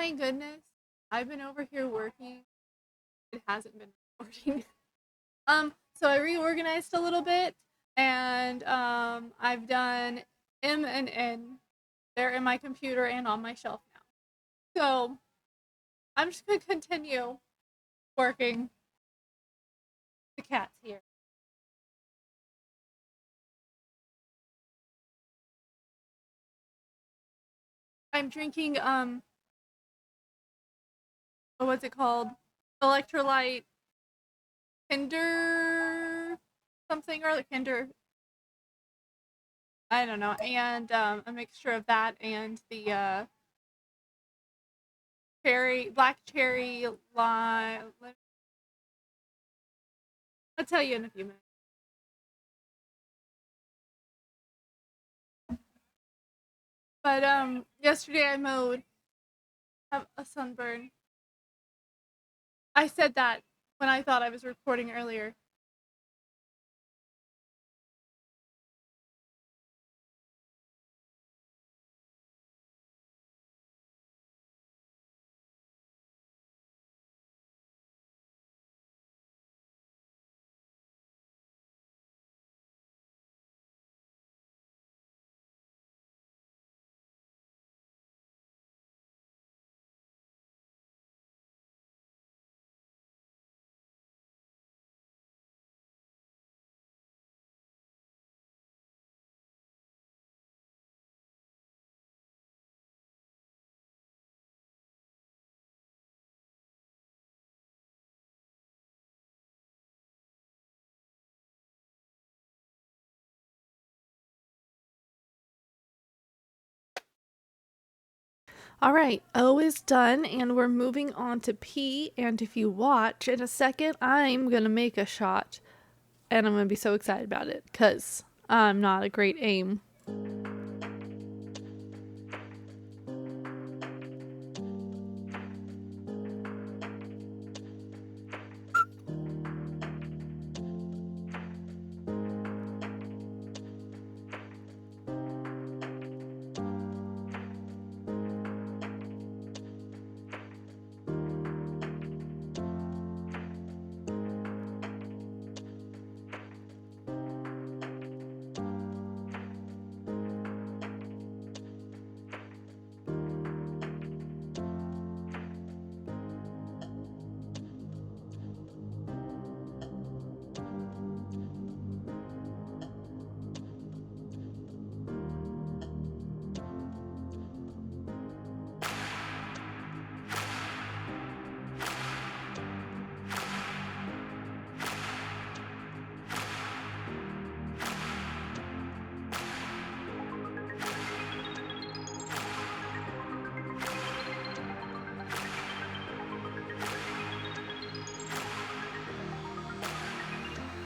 my goodness. I've been over here working. It hasn't been recording. So I reorganized a little bit and I've done M and N. They're in my computer and on my shelf now. So I'm just gonna continue working. The cat's here. I'm drinking what's it called? Electrolyte Kinder something or Kinder. I don't know. And a mixture of that and the black cherry lime. I'll tell you in a few minutes. But yesterday I mowed. Have a sunburn. I said that when I thought I was recording earlier. Alright, O is done and we're moving on to P, and if you watch in a second, I'm gonna make a shot and I'm gonna be so excited about it because I'm not a great aim.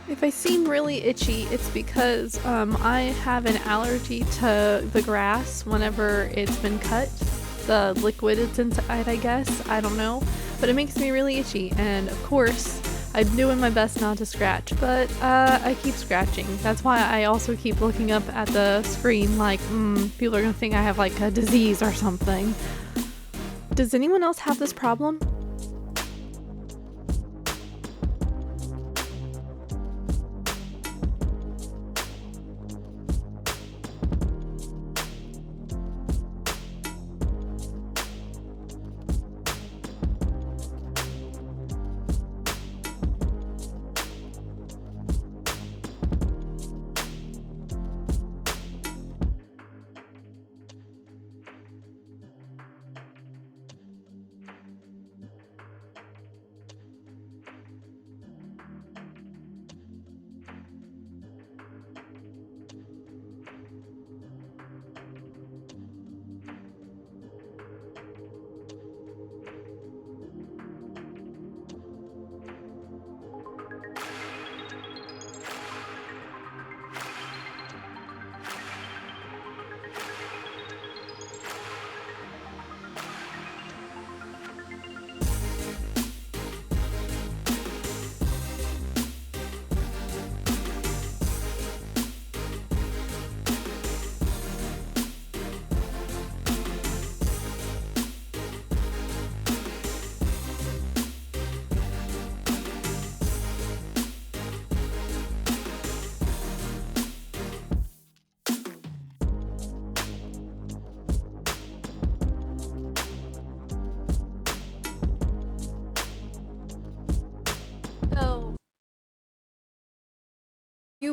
If I seem really itchy, it's because I have an allergy to the grass whenever it's been cut. The liquid it's inside, I guess. I don't know. But it makes me really itchy. And of course, I'm doing my best not to scratch. But I keep scratching. That's why I also keep looking up at the screen like, people are going to think I have like a disease or something. Does anyone else have this problem?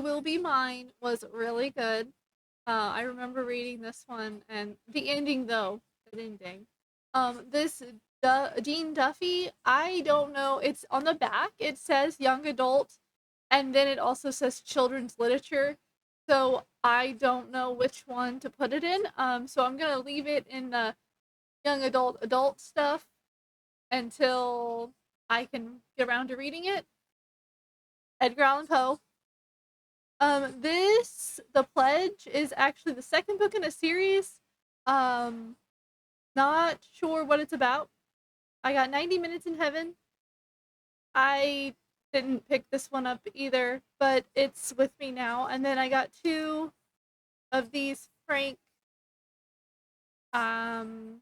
Will Be Mine was really good. I remember reading this one, and the ending though, the ending. This Dean Duffy, I don't know. It's on the back. It says young adult, and then it also says children's literature. So I don't know which one to put it in. So I'm gonna leave it in the young adult stuff until I can get around to reading it. Edgar Allan Poe. The Pledge is actually the second book in a series. Not sure what it's about. I got 90 Minutes in Heaven. I didn't pick this one up either, but it's with me now. And then I got two of these Frank, can't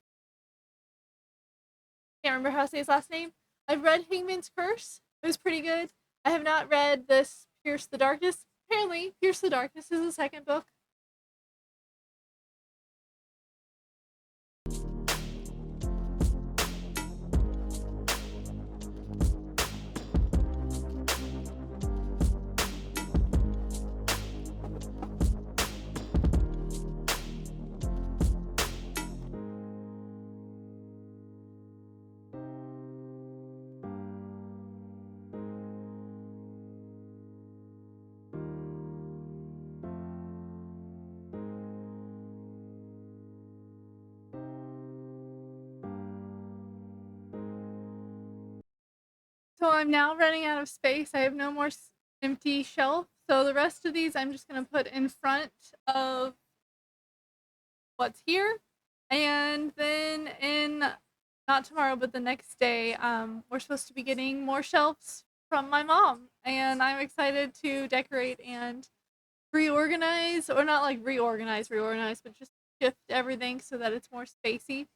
remember how to say his last name. I've read Hangman's Curse. It was pretty good. I have not read this Pierce the Darkness. Apparently, Pierce the Darkness is the second book. So I'm now running out of space. I have no more empty shelf. So the rest of these I'm just going to put in front of what's here. And then not tomorrow, but the next day, we're supposed to be getting more shelves from my mom. And I'm excited to decorate and reorganize, or not like reorganize, but just shift everything so that it's more spacey.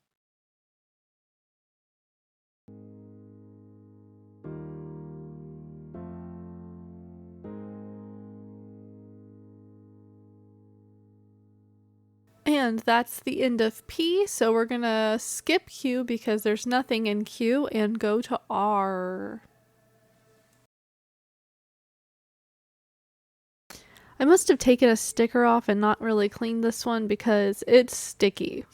And that's the end of P, so we're gonna skip Q because there's nothing in Q and go to R. I must have taken a sticker off and not really cleaned this one because it's sticky.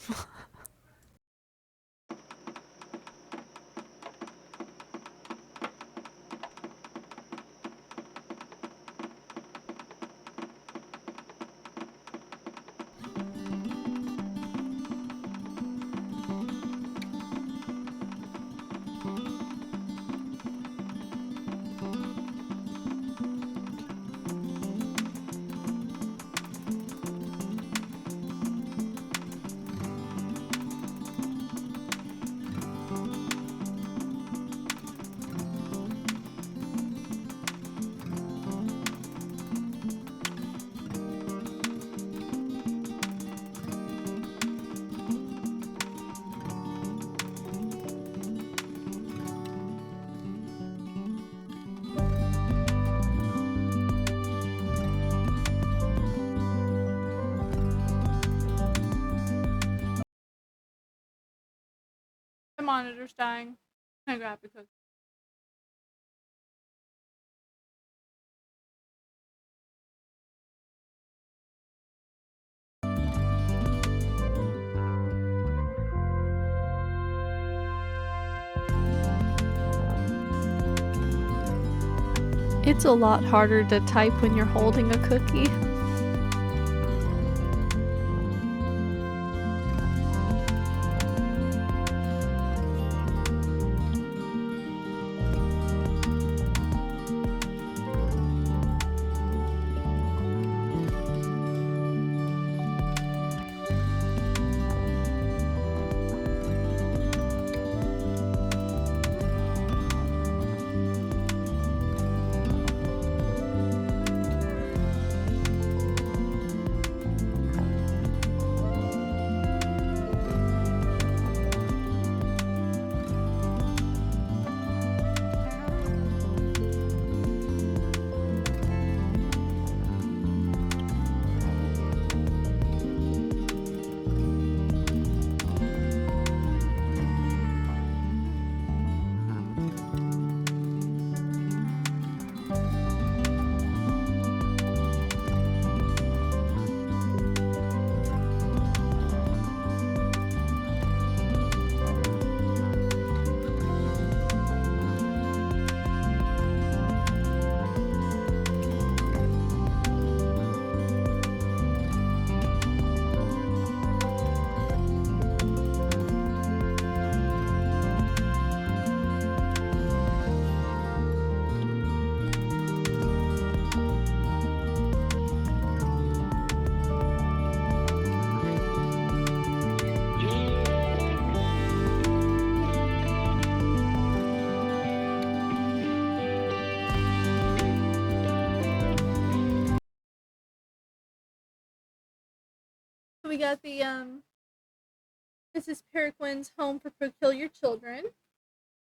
The monitor's dying. I grab the cookie. It's a lot harder to type when you're holding a cookie. got the Mrs. Peregrine's Home for Peculiar Children,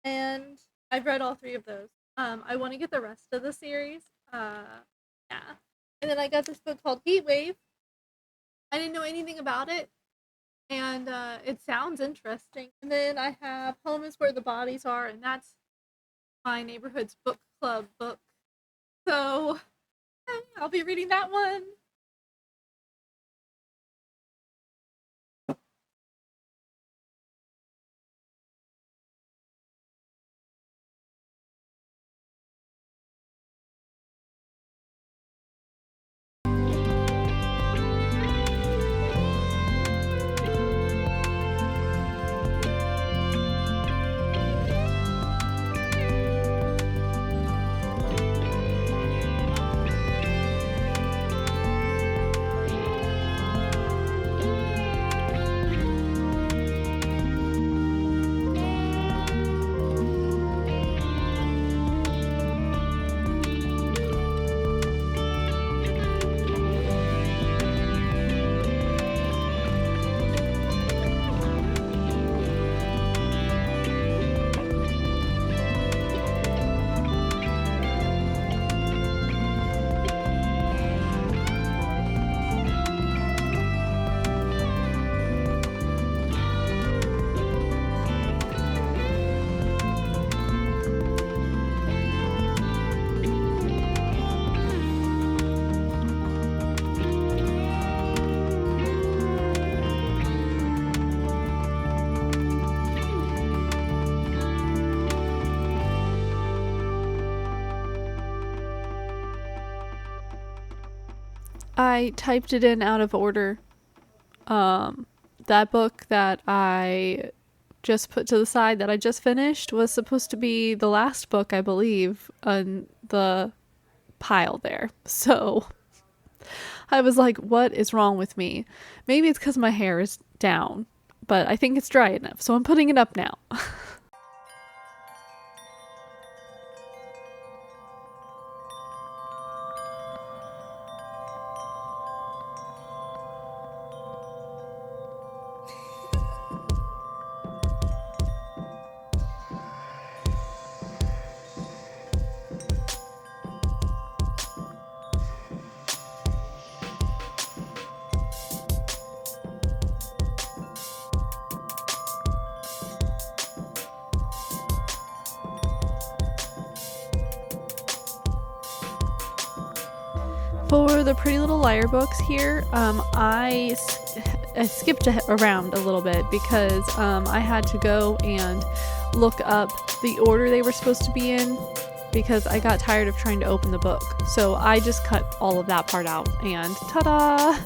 and I've read all three of those. I want to get the rest of the series. Yeah. And then I got this book called Heat Wave. I didn't know anything about it, and it sounds interesting. And then I have Home is Where the Bodies Are, and that's my neighborhood's book club book. So I'll be reading that one. I typed it in out of order. That book that I just put to the side that I just finished was supposed to be the last book, I believe, on the pile there. So I was like, what is wrong with me? Maybe it's because my hair is down, but I think it's dry enough, so I'm putting it up now. For the Pretty Little Liar books here, I skipped around a little bit because I had to go and look up the order they were supposed to be in because I got tired of trying to open the book. So I just cut all of that part out and ta-da!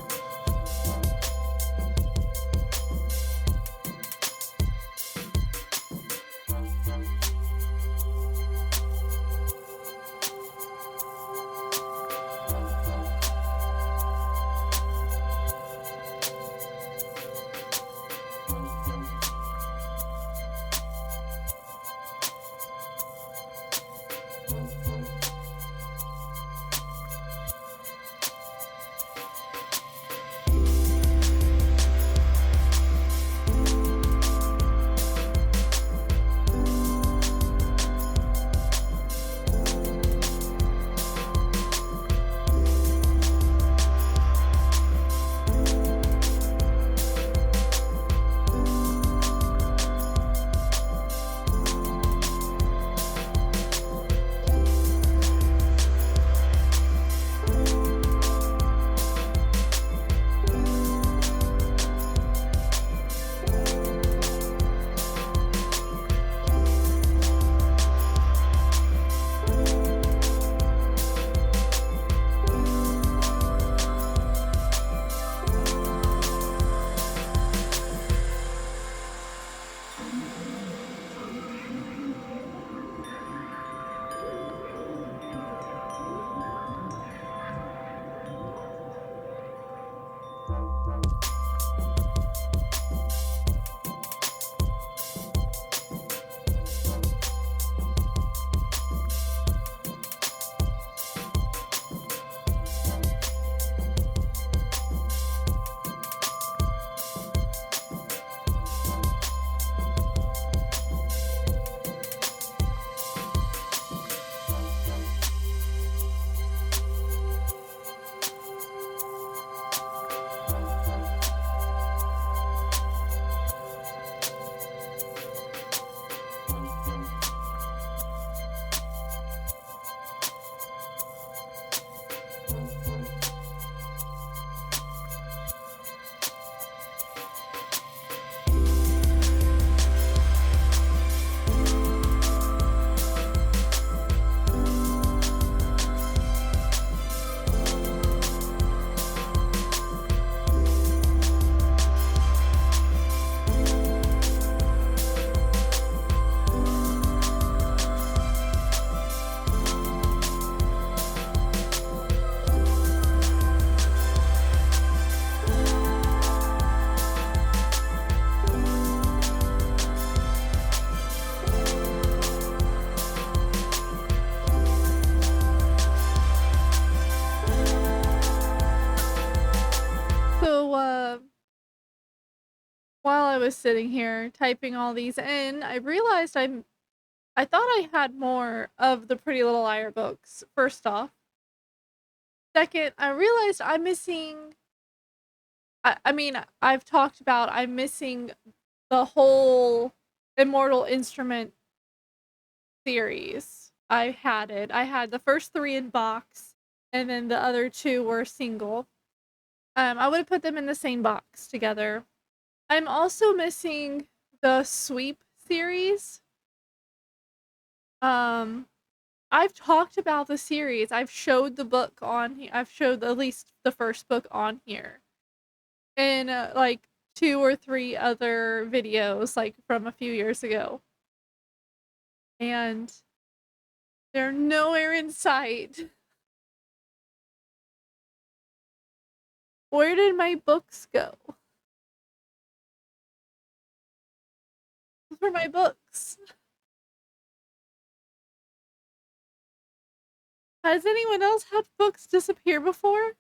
was sitting here typing all these in, I realized I thought I had more of the Pretty Little Liar books, first off. Second, I realized I'm missing I mean, I've talked about I'm missing the whole Immortal Instrument series. I had it. I had the first 3 in box, and then the other 2 were single. I would have put them in the same box together. I'm also missing the Sweep series. I've talked about the series. I've showed the book on here. I've showed at least the first book on here. And like 2 or 3 other videos, like from a few years ago. And they're nowhere in sight. Where did my books go? Those were my books. Has anyone else had books disappear before?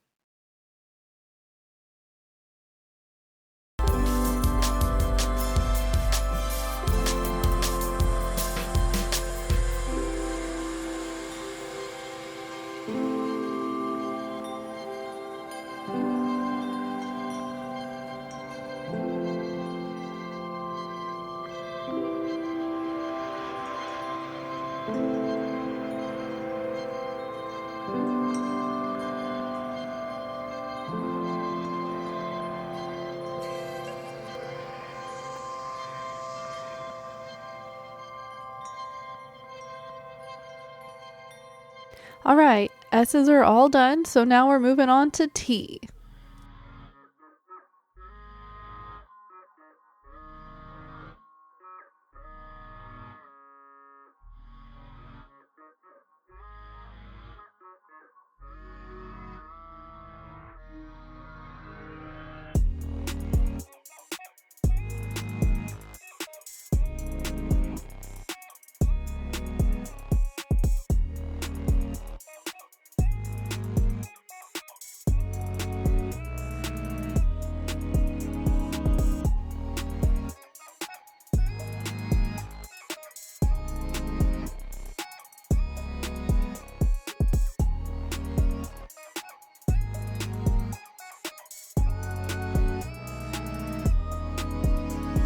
Alright, S's are all done, so now we're moving on to T.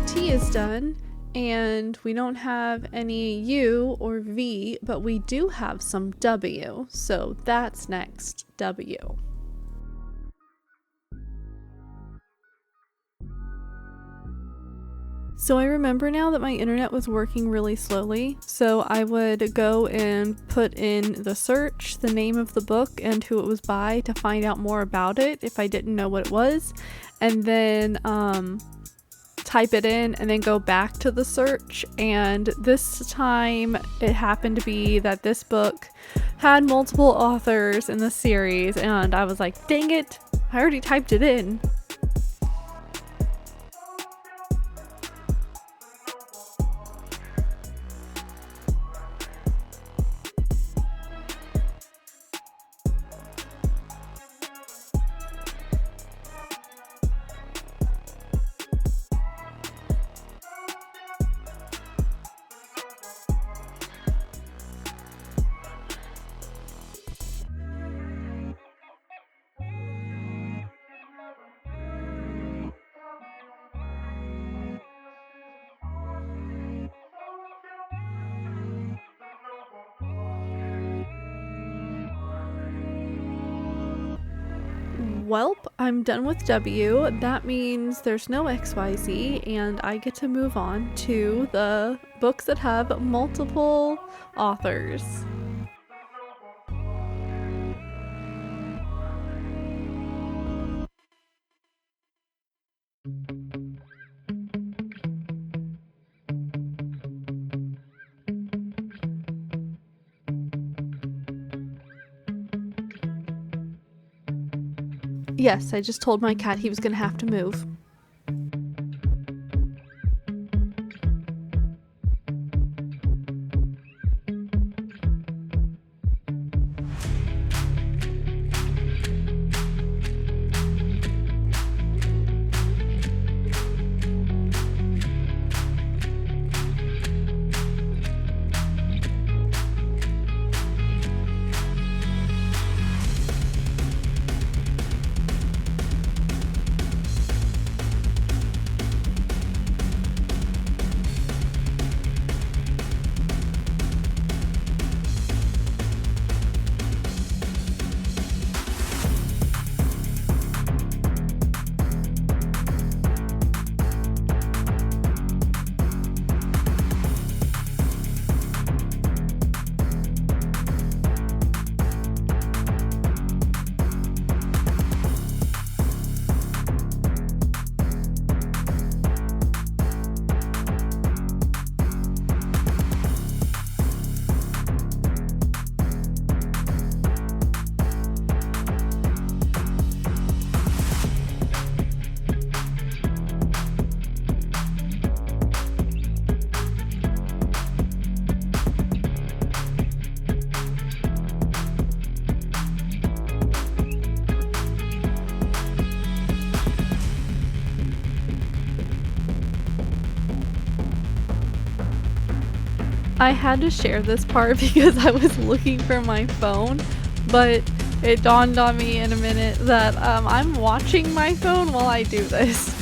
T is done, and we don't have any U or V, but we do have some W, so that's next, W. So I remember now that my internet was working really slowly, so I would go and put in the search, the name of the book, and who it was by to find out more about it if I didn't know what it was, and then type it in and then go back to the search. And this time it happened to be that this book had multiple authors in the series, and I was like, dang it, I already typed it in. Welp, I'm done with W. That means there's no XYZ, and I get to move on to the books that have multiple authors. Yes, I just told my cat he was gonna have to move. I had to share this part because I was looking for my phone, but it dawned on me in a minute that I'm watching my phone while I do this.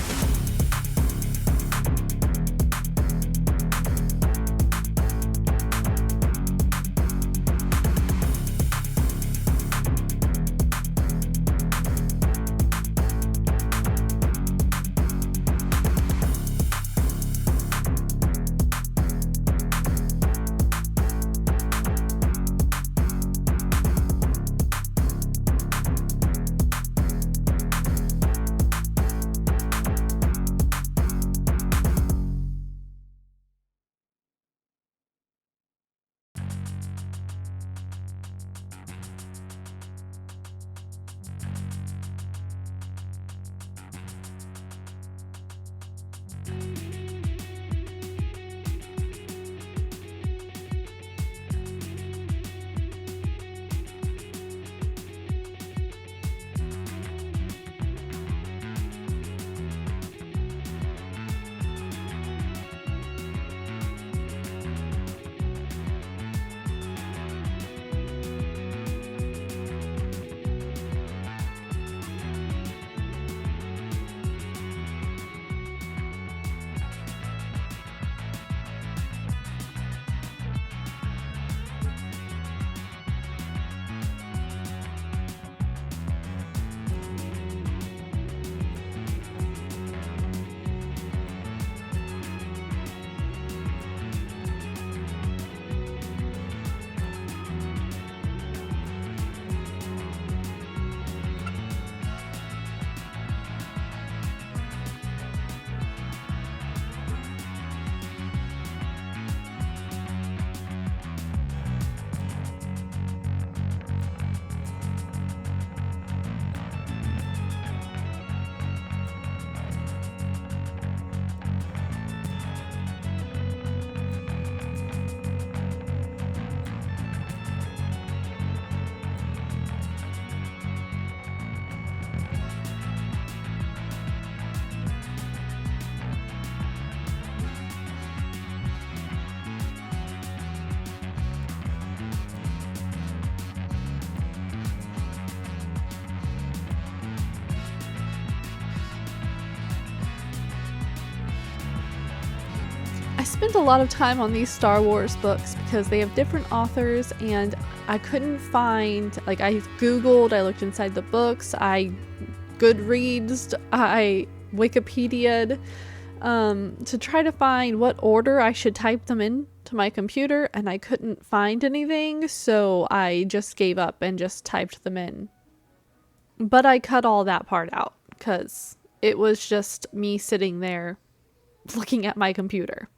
I spent a lot of time on these Star Wars books because they have different authors, and I couldn't find, like, I Googled, I looked inside the books, I Goodreads, I Wikipedia'd to try to find what order I should type them in to my computer, and I couldn't find anything, so I just gave up and just typed them in. But I cut all that part out because it was just me sitting there looking at my computer.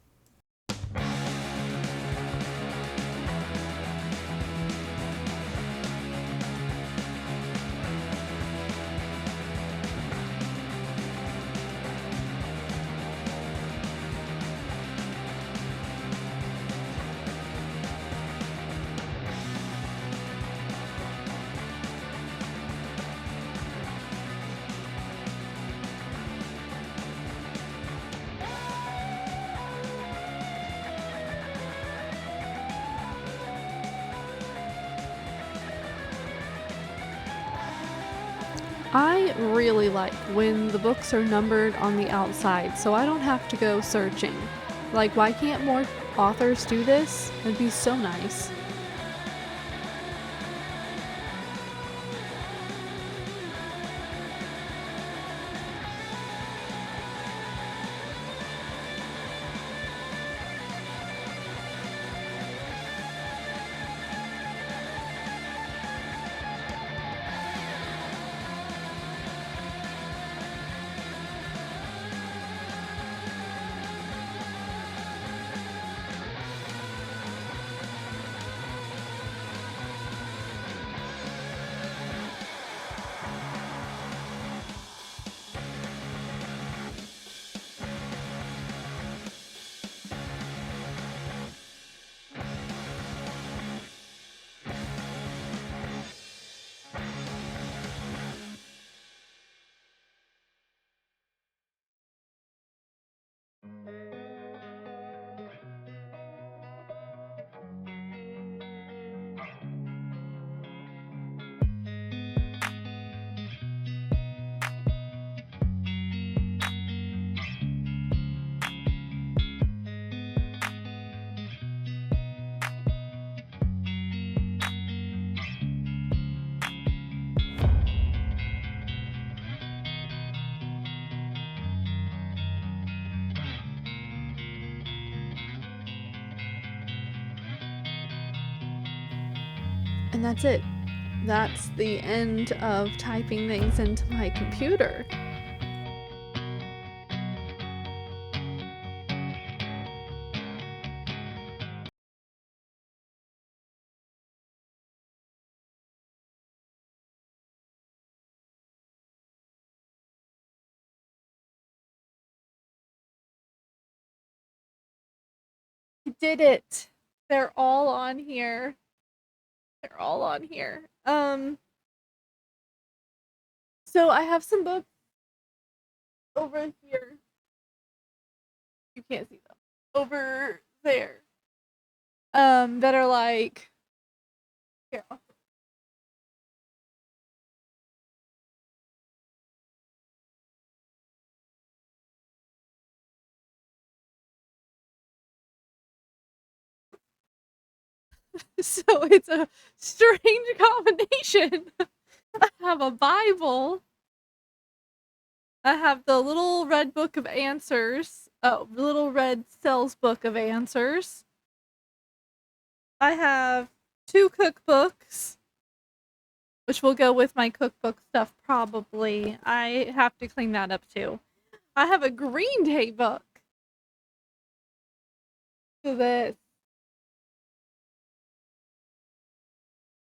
I really like when the books are numbered on the outside, so I don't have to go searching. Like, why can't more authors do this? It'd be so nice. And that's it. That's the end of typing things into my computer. I did it. They're all on here. They're all on here. So I have some books over here. You can't see them. Over there. That are like here. So it's a strange combination. I have a Bible. I have the little red book of answers. Oh, little red cells book of answers. I have 2 cookbooks, which will go with my cookbook stuff probably. I have to clean that up too. I have a Green Day book. To this.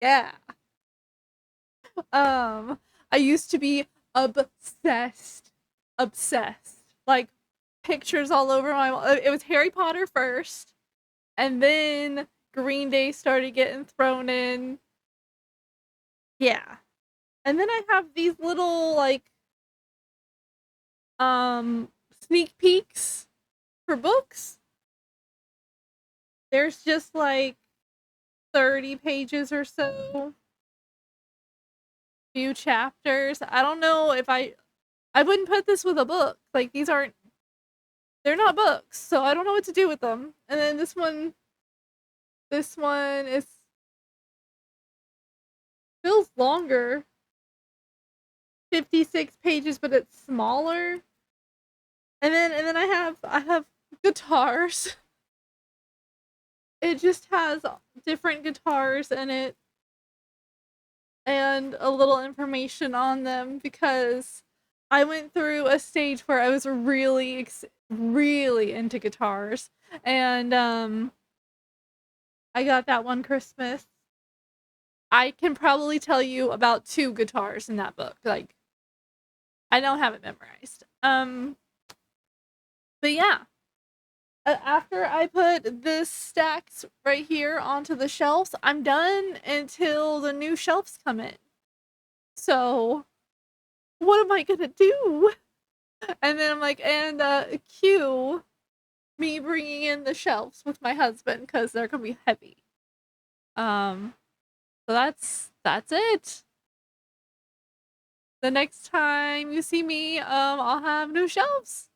Yeah. I used to be obsessed. Obsessed. Like pictures all over my wall. It was Harry Potter first, and then Green Day started getting thrown in. Yeah. And then I have these little like um sneak peeks for books. There's just like 30 pages or so. Few chapters. I don't know if I wouldn't put this with a book. Like these aren't they're not books, so I don't know what to do with them. And then this one is feels longer. 56 pages, but it's smaller. And then I have guitars. It just has different guitars in it and a little information on them because I went through a stage where I was really into guitars, and I got that one Christmas. I can probably tell you about 2 guitars in that book. Like I don't have it memorized. But yeah, after I put this stacks right here onto the shelves, I'm done until the new shelves come in. So, what am I gonna do? And then I'm like, and cue me bringing in the shelves with my husband because they're gonna be heavy. Um, so that's it. The next time you see me, I'll have new shelves.